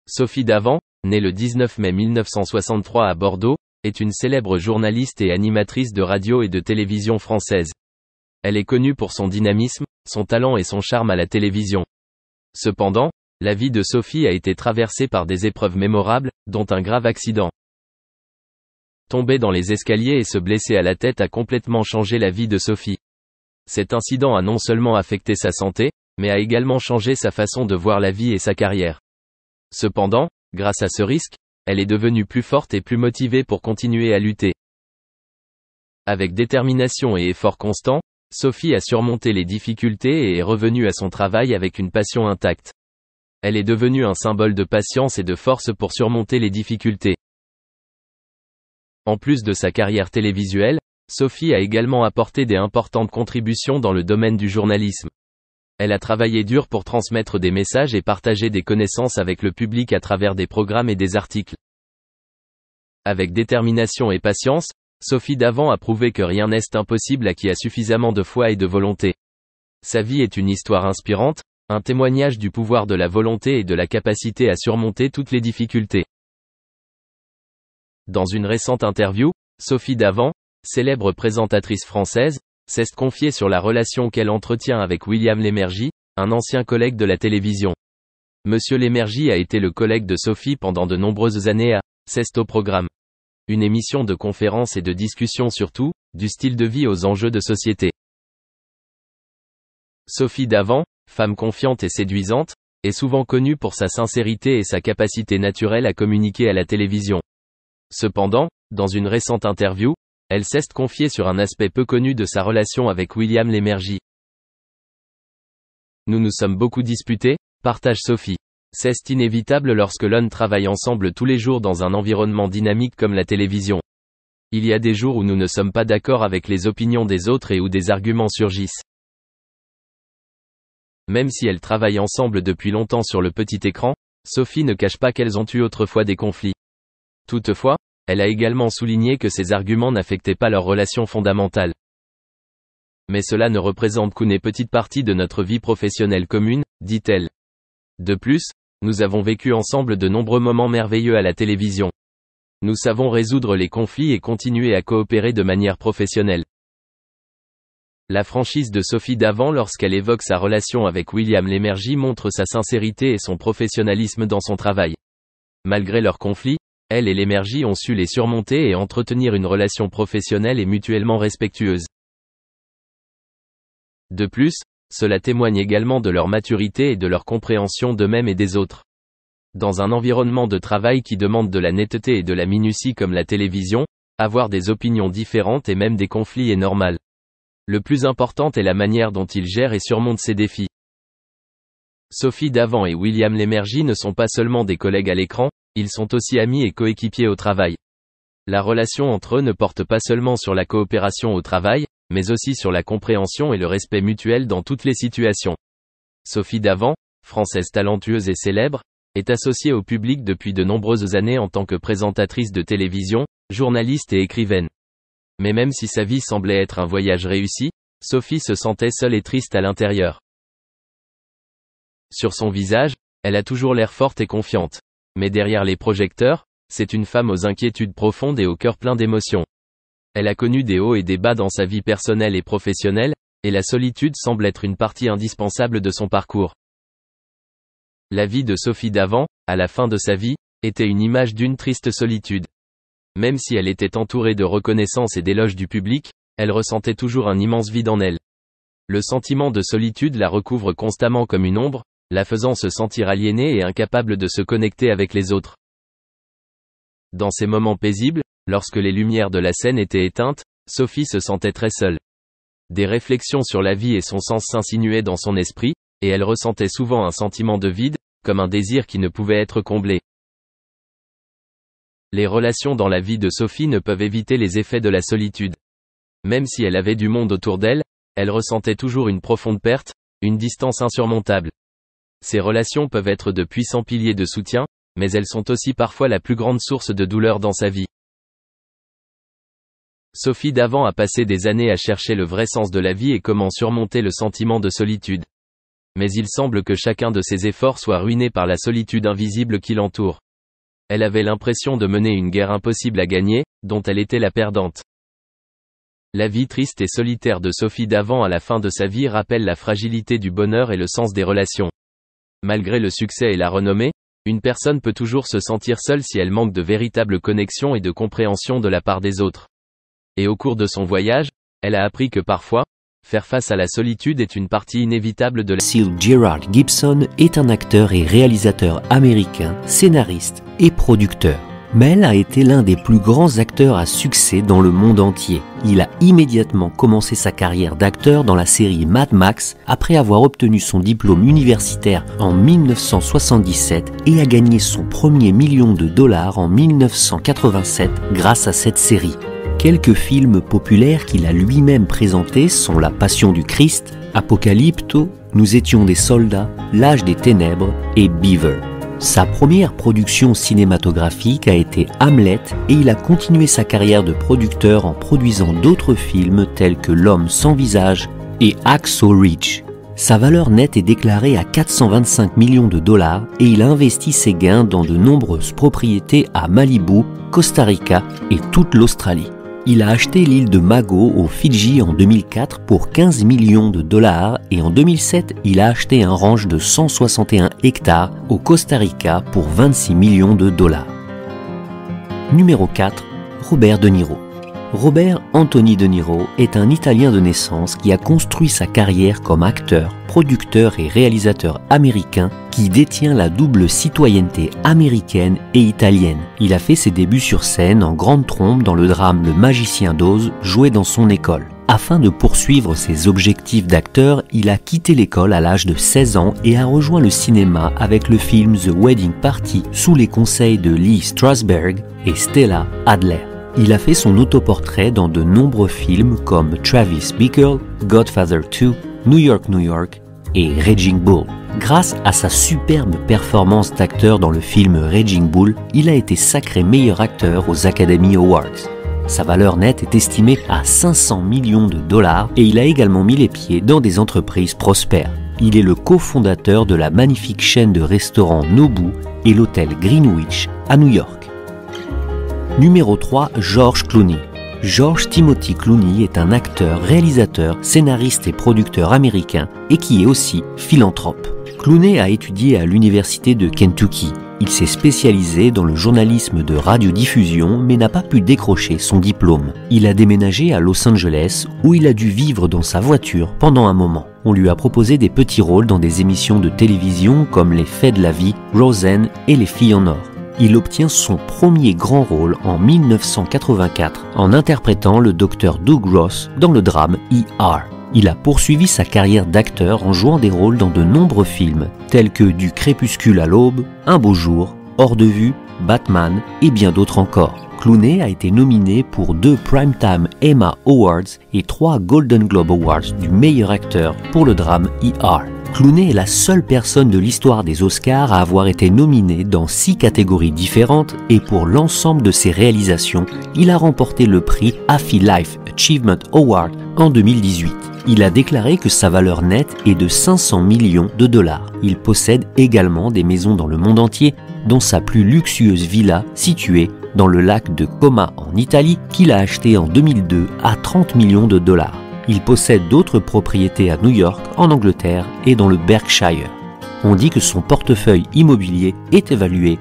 Sophie Davant, née le 19 mai 1963 à Bordeaux, est une célèbre journaliste et animatrice de radio et de télévision française. Elle est connue pour son dynamisme, son talent et son charme à la télévision. Cependant, la vie de Sophie a été traversée par des épreuves mémorables, dont un grave accident. Tomber dans les escaliers et se blesser à la tête a complètement changé la vie de Sophie. Cet incident a non seulement affecté sa santé, mais a également changé sa façon de voir la vie et sa carrière. Cependant, grâce à ce risque, elle est devenue plus forte et plus motivée pour continuer à lutter. Avec détermination et effort constant, Sophie a surmonté les difficultés et est revenue à son travail avec une passion intacte. Elle est devenue un symbole de patience et de force pour surmonter les difficultés. En plus de sa carrière télévisuelle, Sophie a également apporté d'importantes contributions dans le domaine du journalisme. Elle a travaillé dur pour transmettre des messages et partager des connaissances avec le public à travers des programmes et des articles. Avec détermination et patience, Sophie Davant a prouvé que rien n'est impossible à qui a suffisamment de foi et de volonté. Sa vie est une histoire inspirante, un témoignage du pouvoir de la volonté et de la capacité à surmonter toutes les difficultés. Dans une récente interview, Sophie Davant, célèbre présentatrice française, s'est confiée sur la relation qu'elle entretient avec William Lémergie, un ancien collègue de la télévision. Monsieur Lémergie a été le collègue de Sophie pendant de nombreuses années à C'est au programme. Une émission de conférences et de discussions sur tout, du style de vie aux enjeux de société. Sophie Davant, femme confiante et séduisante, est souvent connue pour sa sincérité et sa capacité naturelle à communiquer à la télévision. Cependant, dans une récente interview, elle s'est confiée sur un aspect peu connu de sa relation avec William Lémergie. Nous nous sommes beaucoup disputés, partage Sophie. C'est inévitable lorsque l'on travaille ensemble tous les jours dans un environnement dynamique comme la télévision. Il y a des jours où nous ne sommes pas d'accord avec les opinions des autres et où des arguments surgissent. Même si elles travaillent ensemble depuis longtemps sur le petit écran, Sophie ne cache pas qu'elles ont eu autrefois des conflits. Toutefois, elle a également souligné que ces arguments n'affectaient pas leur relation fondamentale. Mais cela ne représente qu'une petite partie de notre vie professionnelle commune, dit-elle. De plus, nous avons vécu ensemble de nombreux moments merveilleux à la télévision. Nous savons résoudre les conflits et continuer à coopérer de manière professionnelle. La franchise de Sophie Davant lorsqu'elle évoque sa relation avec William Lémergie montre sa sincérité et son professionnalisme dans son travail. Malgré leurs conflits, elle et Lémergie ont su les surmonter et entretenir une relation professionnelle et mutuellement respectueuse. De plus, cela témoigne également de leur maturité et de leur compréhension d'eux-mêmes et des autres. Dans un environnement de travail qui demande de la netteté et de la minutie comme la télévision, avoir des opinions différentes et même des conflits est normal. Le plus important est la manière dont ils gèrent et surmontent ces défis. Sophie Davant et William Lémergie ne sont pas seulement des collègues à l'écran, ils sont aussi amis et coéquipiers au travail. La relation entre eux ne porte pas seulement sur la coopération au travail, mais aussi sur la compréhension et le respect mutuel dans toutes les situations. Sophie Davant, française talentueuse et célèbre, est associée au public depuis de nombreuses années en tant que présentatrice de télévision, journaliste et écrivaine. Mais même si sa vie semblait être un voyage réussi, Sophie se sentait seule et triste à l'intérieur. Sur son visage, elle a toujours l'air forte et confiante. Mais derrière les projecteurs, c'est une femme aux inquiétudes profondes et au cœur plein d'émotions. Elle a connu des hauts et des bas dans sa vie personnelle et professionnelle, et la solitude semble être une partie indispensable de son parcours. La vie de Sophie Davant, à la fin de sa vie, était une image d'une triste solitude. Même si elle était entourée de reconnaissance et d'éloges du public, elle ressentait toujours un immense vide en elle. Le sentiment de solitude la recouvre constamment comme une ombre, la faisant se sentir aliénée et incapable de se connecter avec les autres. Dans ces moments paisibles, lorsque les lumières de la scène étaient éteintes, Sophie se sentait très seule. Des réflexions sur la vie et son sens s'insinuaient dans son esprit, et elle ressentait souvent un sentiment de vide, comme un désir qui ne pouvait être comblé. Les relations dans la vie de Sophie ne peuvent éviter les effets de la solitude. Même si elle avait du monde autour d'elle, elle ressentait toujours une profonde perte, une distance insurmontable. Ces relations peuvent être de puissants piliers de soutien, mais elles sont aussi parfois la plus grande source de douleur dans sa vie. Sophie Davant a passé des années à chercher le vrai sens de la vie et comment surmonter le sentiment de solitude. Mais il semble que chacun de ses efforts soit ruiné par la solitude invisible qui l'entoure. Elle avait l'impression de mener une guerre impossible à gagner, dont elle était la perdante. La vie triste et solitaire de Sophie Davant à la fin de sa vie rappelle la fragilité du bonheur et le sens des relations. Malgré le succès et la renommée, une personne peut toujours se sentir seule si elle manque de véritable connexion et de compréhension de la part des autres. Et au cours de son voyage, elle a appris que parfois, faire face à la solitude est une partie inévitable de la... Cecil Gerald Gibson est un acteur et réalisateur américain, scénariste et producteur. Mel a été l'un des plus grands acteurs à succès dans le monde entier. Il a immédiatement commencé sa carrière d'acteur dans la série Mad Max après avoir obtenu son diplôme universitaire en 1977 et a gagné son premier $1 000 000 en 1987 grâce à cette série. Quelques films populaires qu'il a lui-même présentés sont La Passion du Christ, Apocalypto, Nous étions des soldats, L'âge des ténèbres et Beaver. Sa première production cinématographique a été Hamlet et il a continué sa carrière de producteur en produisant d'autres films tels que L'homme sans visage et Hacksaw Ridge. Sa valeur nette est déclarée à $425 millions et il a investi ses gains dans de nombreuses propriétés à Malibu, Costa Rica et toute l'Australie. Il a acheté l'île de Mago aux Fidji en 2004 pour $15 millions et en 2007, il a acheté un ranch de 161 hectares au Costa Rica pour $26 millions. Numéro 4. Robert De Niro. Robert Anthony De Niro est un Italien de naissance qui a construit sa carrière comme acteur, producteur et réalisateur américain qui détient la double citoyenneté américaine et italienne. Il a fait ses débuts sur scène en grande trompe dans le drame Le Magicien d'Oz, joué dans son école. Afin de poursuivre ses objectifs d'acteur, il a quitté l'école à l'âge de 16 ans et a rejoint le cinéma avec le film The Wedding Party sous les conseils de Lee Strasberg et Stella Adler. Il a fait son autoportrait dans de nombreux films comme Travis Bickle, Godfather 2, New York et Raging Bull. Grâce à sa superbe performance d'acteur dans le film Raging Bull, il a été sacré meilleur acteur aux Academy Awards. Sa valeur nette est estimée à $500 millions et il a également mis les pieds dans des entreprises prospères. Il est le cofondateur de la magnifique chaîne de restaurants Nobu et l'hôtel Greenwich à New York. Numéro 3, George Clooney. George Timothy Clooney est un acteur, réalisateur, scénariste et producteur américain et qui est aussi philanthrope. Clooney a étudié à l'université de Kentucky. Il s'est spécialisé dans le journalisme de radiodiffusion mais n'a pas pu décrocher son diplôme. Il a déménagé à Los Angeles où il a dû vivre dans sa voiture pendant un moment. On lui a proposé des petits rôles dans des émissions de télévision comme Les Faits de la vie, Roseanne et Les Filles en or. Il obtient son premier grand rôle en 1984 en interprétant le Dr Doug Ross dans le drame ER. Il a poursuivi sa carrière d'acteur en jouant des rôles dans de nombreux films tels que Du crépuscule à l'aube, Un beau jour, Hors de vue, Batman et bien d'autres encore. Clooney a été nominé pour 2 Primetime Emma Awards et 3 Golden Globe Awards du meilleur acteur pour le drame ER. Clooney est la seule personne de l'histoire des Oscars à avoir été nominé dans 6 catégories différentes et pour l'ensemble de ses réalisations, il a remporté le prix AFI Life Achievement Award en 2018. Il a déclaré que sa valeur nette est de $500 millions. Il possède également des maisons dans le monde entier, dont sa plus luxueuse villa située dans le lac de Como en Italie qu'il a acheté en 2002 à $30 millions. Il possède d'autres propriétés à New York, en Angleterre et dans le Berkshire. On dit que son portefeuille immobilier est évalué